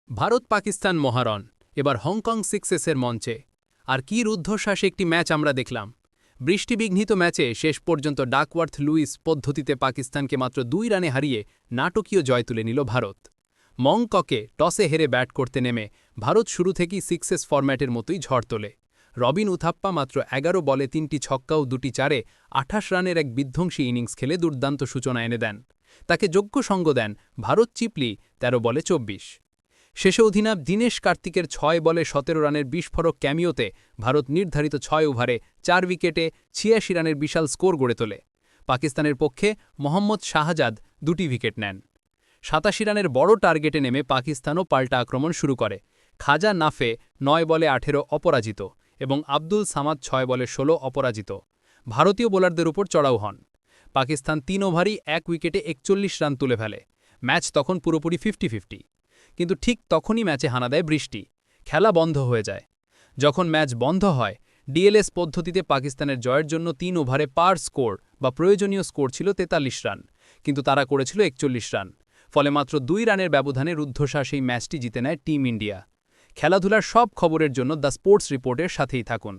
ভারত পাকিস্তান মহারণ এবার হংকং সিক্সেসের মঞ্চে। আর কি রুদ্ধশ্বাসে একটি ম্যাচ আমরা দেখলাম। বৃষ্টিবিঘ্নিত ম্যাচে শেষ পর্যন্ত ডাকওয়ার্থ লুইস পদ্ধতিতে পাকিস্তানকে মাত্র 2 রানে হারিয়ে নাটকীয় জয় তুলে নিল ভারত। মংককে টসে হেরে ব্যাট করতে নেমে ভারত শুরু থেকেই সিক্সেস ফরম্যাটের মতোই ঝড় তোলে। রবিন উথাপ্পা মাত্র 11 বলে 3টি ছক্কা ও 2টি চারে 28 রানের এক বিধ্বংসী ইনিংস খেলে দুর্দান্ত সূচনা এনে দেন। তাকে যোগ্য সঙ্গ দেন ভারত চিপলি 13 বলে 24। শেষে অধিনায়ক দীনেশ কার্তিকের 6 বলে 17 রানের বিস্ফোরক ক্যামিওতে ভারত নির্ধারিত 6 ওভারে 4 উইকেটে 86 রানের বিশাল স্কোর গড়ে তোলে। পাকিস্তানের পক্ষে মোহাম্মদ শাহজাদ 2টি উইকেট নেন। 87 রানের বড় টার্গেটে নেমে পাকিস্তানও পাল্টা আক্রমণ শুরু করে। খাজা নাফে 9 বলে 18 অপরাজিত এবং আব্দুল সামাদ 6 বলে 16 অপরাজিত। ভারতীয় বোলারদের উপর চড়াও হন। পাকিস্তান 3 ওভারই 1 উইকেটে 41 রান তুলে ফেলে। ম্যাচ তখন পুরোপুরি 50-50। কিন্তু ঠিক তখনই ম্যাচে হানা দেয় বৃষ্টি। খেলা বন্ধ হয়ে যায়। যখন ম্যাচ বন্ধ হয়, ডিএলএস পদ্ধতিতে পাকিস্তানের জয়ের জন্য 3 ওভারে পার স্কোর বা প্রয়োজনীয় স্কোর ছিল 43 রান, কিন্তু তারা করেছিল 41 রান। ফলে মাত্র 2 রানের ব্যবধানে রুদ্ধশ্বাস এই ম্যাচটি জিতে নেয় টিম ইন্ডিয়া। খেলাধুলার সব খবরের জন্য দ্য স্পোর্টস রিপোর্টের সাথেই থাকুন।